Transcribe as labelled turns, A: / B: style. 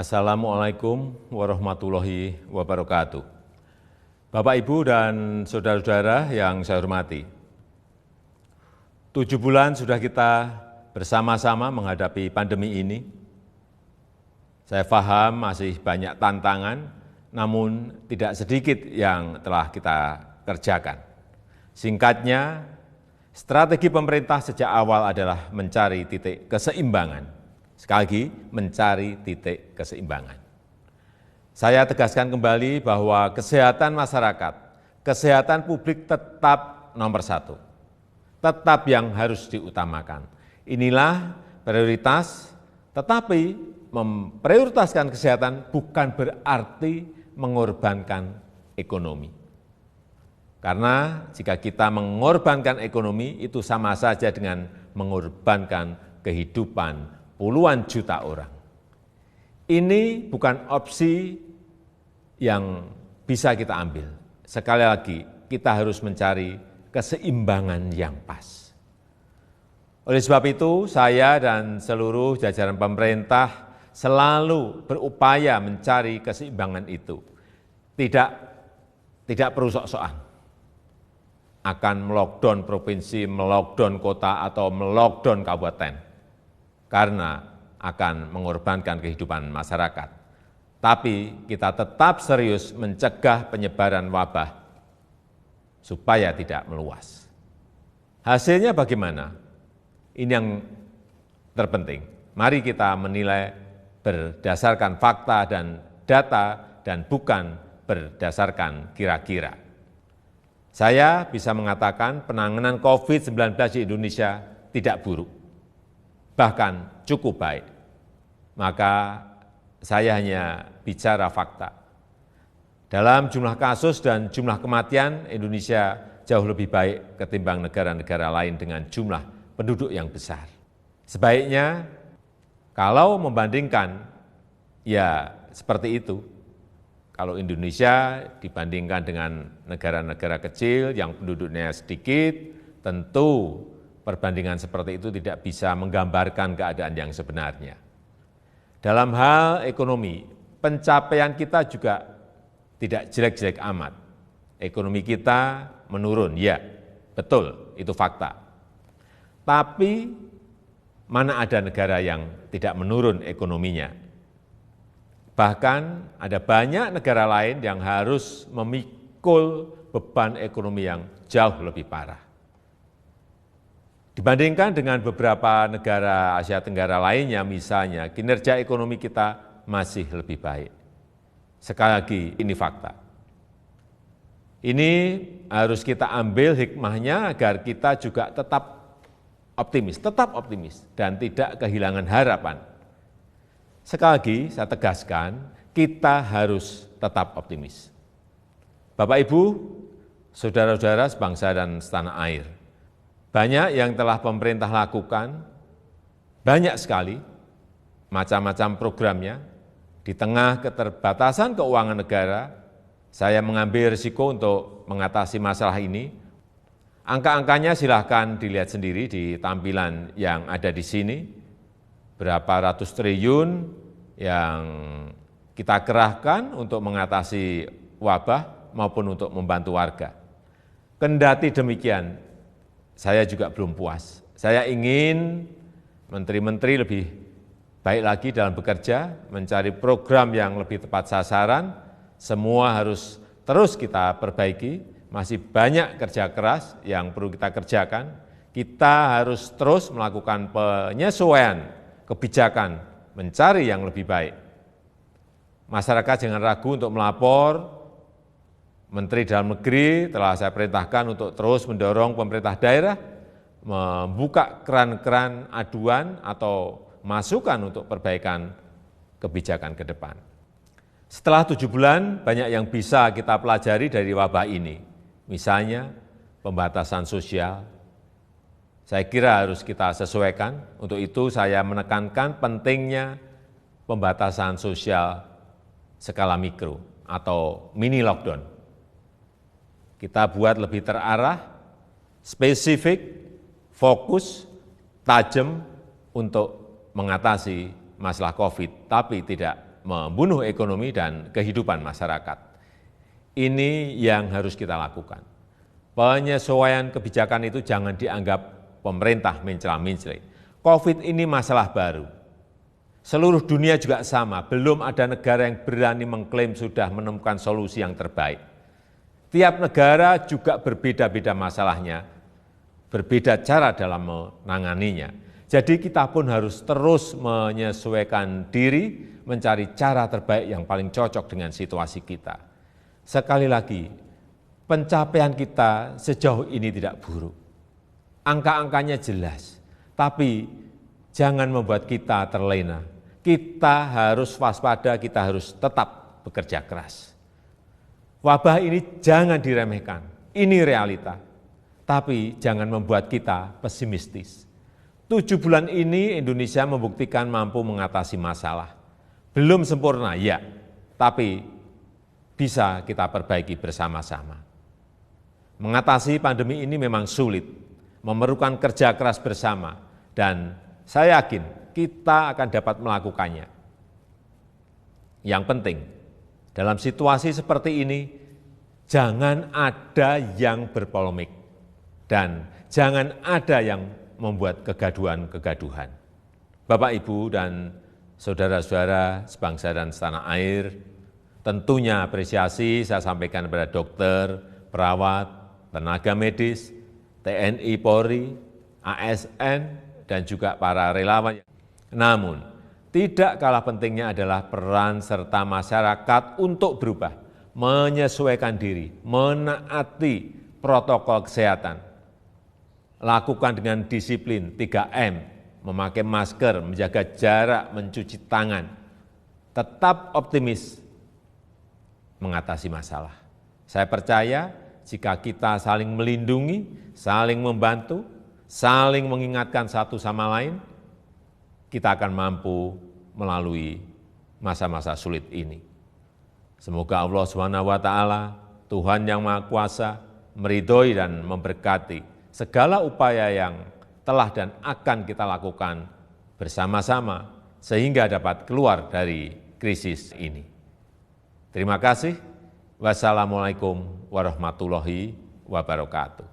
A: Assalamualaikum warahmatullahi wabarakatuh. Bapak, Ibu, dan saudara-saudara yang saya hormati. 7 bulan sudah kita bersama-sama menghadapi pandemi ini. Saya paham masih banyak tantangan, namun tidak sedikit yang telah kita kerjakan. Singkatnya, strategi pemerintah sejak awal adalah mencari titik keseimbangan. Sekali lagi, mencari titik keseimbangan. Saya tegaskan kembali bahwa kesehatan masyarakat, kesehatan publik tetap nomor 1. Tetap yang harus diutamakan. Inilah prioritas, tetapi memprioritaskan kesehatan bukan berarti mengorbankan ekonomi. Karena jika kita mengorbankan ekonomi, itu sama saja dengan mengorbankan kehidupan puluhan juta orang. Ini bukan opsi yang bisa kita ambil. Sekali lagi, kita harus mencari keseimbangan yang pas. Oleh sebab itu, saya dan seluruh jajaran pemerintah selalu berupaya mencari keseimbangan itu. Tidak perlu sok-sokan akan melockdown provinsi, melockdown kota, atau melockdown kabupaten. Karena akan mengorbankan kehidupan masyarakat. Tapi kita tetap serius mencegah penyebaran wabah supaya tidak meluas. Hasilnya bagaimana? Ini yang terpenting. Mari kita menilai berdasarkan fakta dan data dan bukan berdasarkan kira-kira. Saya bisa mengatakan penanganan COVID-19 di Indonesia tidak buruk, bahkan cukup baik. Maka saya hanya bicara fakta. Dalam jumlah kasus dan jumlah kematian, Indonesia jauh lebih baik ketimbang negara-negara lain dengan jumlah penduduk yang besar. Sebaiknya kalau membandingkan, ya seperti itu. Kalau Indonesia dibandingkan dengan negara-negara kecil yang penduduknya sedikit, tentu perbandingan seperti itu tidak bisa menggambarkan keadaan yang sebenarnya. Dalam hal ekonomi, pencapaian kita juga tidak jelek-jelek amat. Ekonomi kita menurun, ya, betul, itu fakta. Tapi mana ada negara yang tidak menurun ekonominya? Bahkan ada banyak negara lain yang harus memikul beban ekonomi yang jauh lebih parah. Dibandingkan dengan beberapa negara Asia Tenggara lainnya, misalnya, kinerja ekonomi kita masih lebih baik. Sekali lagi, ini fakta. Ini harus kita ambil hikmahnya agar kita juga tetap optimis, dan tidak kehilangan harapan. Sekali lagi, saya tegaskan, kita harus tetap optimis. Bapak, Ibu, saudara-saudara sebangsa dan setanah air, banyak yang telah pemerintah lakukan, banyak sekali macam-macam programnya. Di tengah keterbatasan keuangan negara, saya mengambil risiko untuk mengatasi masalah ini. Angka-angkanya silahkan dilihat sendiri di tampilan yang ada di sini. Berapa ratus triliun yang kita kerahkan untuk mengatasi wabah maupun untuk membantu warga. Kendati demikian, saya juga belum puas. Saya ingin menteri-menteri lebih baik lagi dalam bekerja, mencari program yang lebih tepat sasaran. Semua harus terus kita perbaiki. Masih banyak kerja keras yang perlu kita kerjakan. Kita harus terus melakukan penyesuaian kebijakan, mencari yang lebih baik. Masyarakat jangan ragu untuk melapor. Menteri Dalam Negeri telah saya perintahkan untuk terus mendorong pemerintah daerah membuka keran-keran aduan atau masukan untuk perbaikan kebijakan ke depan. Setelah 7 bulan, banyak yang bisa kita pelajari dari wabah ini. Misalnya, pembatasan sosial. Saya kira harus kita sesuaikan. Untuk itu saya menekankan pentingnya pembatasan sosial skala mikro atau mini lockdown. Kita buat lebih terarah, spesifik, fokus, tajam untuk mengatasi masalah COVID, tapi tidak membunuh ekonomi dan kehidupan masyarakat. Ini yang harus kita lakukan. Penyesuaian kebijakan itu jangan dianggap pemerintah mencela-mencela. COVID ini masalah baru. Seluruh dunia juga sama, belum ada negara yang berani mengklaim sudah menemukan solusi yang terbaik. Tiap negara juga berbeda-beda masalahnya, berbeda cara dalam menanganinya. Jadi kita pun harus terus menyesuaikan diri, mencari cara terbaik yang paling cocok dengan situasi kita. Sekali lagi, pencapaian kita sejauh ini tidak buruk. Angka-angkanya jelas, tapi jangan membuat kita terlena. Kita harus waspada, kita harus tetap bekerja keras. Wabah ini jangan diremehkan, ini realita. Tapi jangan membuat kita pesimistis. 7 bulan ini Indonesia membuktikan mampu mengatasi masalah. Belum sempurna, ya, tapi bisa kita perbaiki bersama-sama. Mengatasi pandemi ini memang sulit, memerlukan kerja keras bersama, dan saya yakin kita akan dapat melakukannya. Yang penting, dalam situasi seperti ini, jangan ada yang berpolemik dan jangan ada yang membuat kegaduhan-kegaduhan. Bapak, Ibu, dan saudara-saudara sebangsa dan setanah air, tentunya apresiasi saya sampaikan kepada dokter, perawat, tenaga medis, TNI, Polri, ASN, dan juga para relawan. Namun, tidak kalah pentingnya adalah peran serta masyarakat untuk berubah, menyesuaikan diri, menaati protokol kesehatan. Lakukan dengan disiplin 3M, memakai masker, menjaga jarak, mencuci tangan. Tetap optimis mengatasi masalah. Saya percaya jika kita saling melindungi, saling membantu, saling mengingatkan satu sama lain, kita akan mampu melalui masa-masa sulit ini. Semoga Allah SWT, Tuhan yang Maha Kuasa, meridhoi dan memberkati segala upaya yang telah dan akan kita lakukan bersama-sama sehingga dapat keluar dari krisis ini. Terima kasih. Wassalamualaikum warahmatullahi wabarakatuh.